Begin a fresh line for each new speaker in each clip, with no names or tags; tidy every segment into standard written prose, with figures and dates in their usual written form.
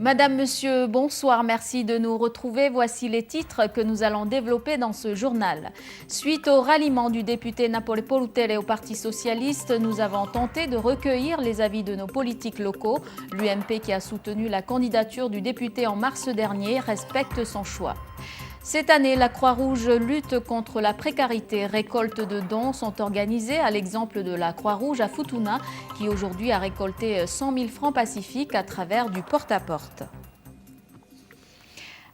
Madame, Monsieur, bonsoir, merci de nous retrouver. Voici les titres que nous allons développer dans ce journal. Suite au ralliement du député Napole Polutele au Parti Socialiste, nous avons tenté de recueillir les avis de nos politiques locaux. L'UMP qui a soutenu la candidature du député en mars dernier respecte son choix. Cette année, la Croix-Rouge lutte contre la précarité. Récoltes de dons sont organisées à l'exemple de la Croix-Rouge à Futuna qui aujourd'hui a récolté 100 000 francs pacifiques à travers du porte-à-porte.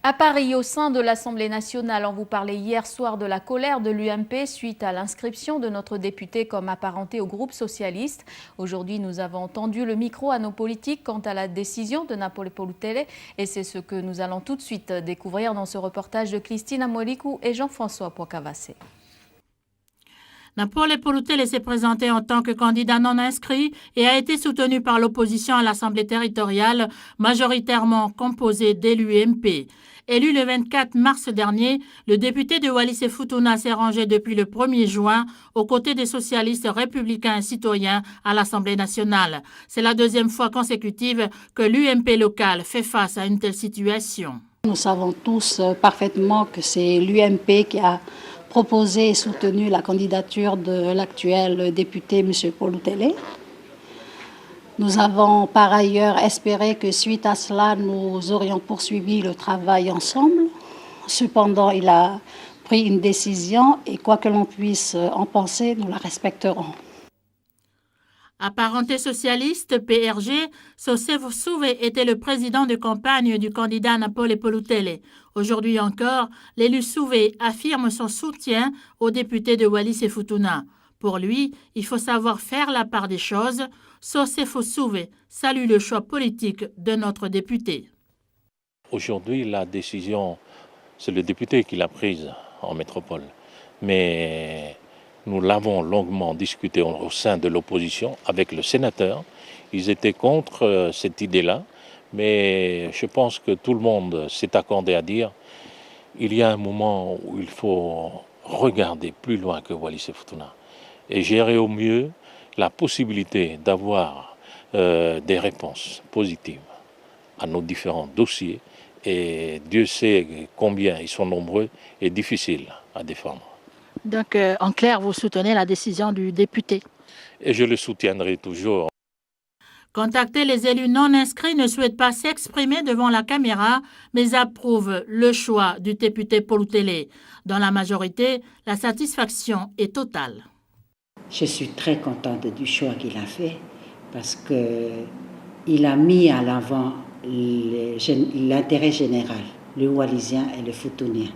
À Paris, au sein de l'Assemblée nationale, on vous parlait hier soir de la colère de l'UMP suite à l'inscription de notre député comme apparenté au groupe socialiste. Aujourd'hui, nous avons tendu le micro à nos politiques quant à la décision de Napole Polutele et c'est ce que nous allons tout de suite découvrir dans ce reportage de Christine Amolikou et Jean-François Poicavassé.
Napole Polutele s'est présenté en tant que candidat non inscrit et a été soutenu par l'opposition à l'Assemblée territoriale, majoritairement composée d'élus UMP. Élu le 24 mars dernier, le député de Wallis-et-Futuna s'est rangé depuis le 1er juin aux côtés des socialistes républicains et citoyens à l'Assemblée nationale. C'est la deuxième fois consécutive que l'UMP local fait face à une telle situation.
Nous savons tous parfaitement que c'est l'UMP qui a proposé et soutenu la candidature de l'actuel député M. Polutele. Nous avons par ailleurs espéré que suite à cela, nous aurions poursuivi le travail ensemble. Cependant, il a pris une décision et quoi que l'on puisse en penser, nous la respecterons.
Apparenté socialiste, PRG, Sosé Souvé était le président de campagne du candidat Napole Polutele. Aujourd'hui encore, l'élu Souvé affirme son soutien au député de Wallis-et-Futuna. Pour lui, il faut savoir faire la part des choses. Sosé Souvé salue le choix politique de notre député.
Aujourd'hui, la décision, c'est le député qui l'a prise en métropole. Mais nous l'avons longuement discuté au sein de l'opposition avec le sénateur. Ils étaient contre cette idée-là, mais je pense que tout le monde s'est accordé à dire qu'il y a un moment où il faut regarder plus loin que Wallis-et-Futuna et gérer au mieux la possibilité d'avoir des réponses positives à nos différents dossiers. Et Dieu sait combien ils sont nombreux et difficiles à défendre.
Donc, en clair, vous soutenez la décision du député.
Et je le soutiendrai toujours.
Contacter les élus non inscrits ne souhaitent pas s'exprimer devant la caméra, mais approuvent le choix du député Polutele. Dans la majorité, la satisfaction est totale.
Je suis très contente du choix qu'il a fait parce qu'il a mis à l'avant l'intérêt général, le Wallisien et le Futunien.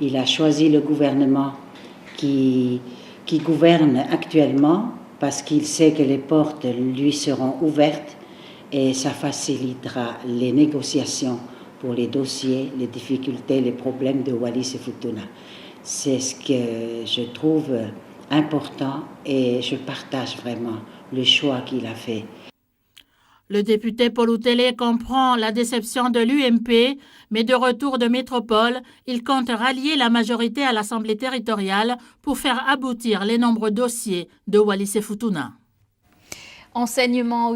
Il a choisi le gouvernement qui gouverne actuellement parce qu'il sait que les portes lui seront ouvertes et ça facilitera les négociations pour les dossiers, les difficultés, les problèmes de Wallis-et-Futuna. C'est ce que je trouve important et je partage vraiment le choix qu'il a fait.
Le député Polutele comprend la déception de l'UMP, mais de retour de métropole, il compte rallier la majorité à l'Assemblée territoriale pour faire aboutir les nombreux dossiers de Wallis-et-Futuna.
Enseignement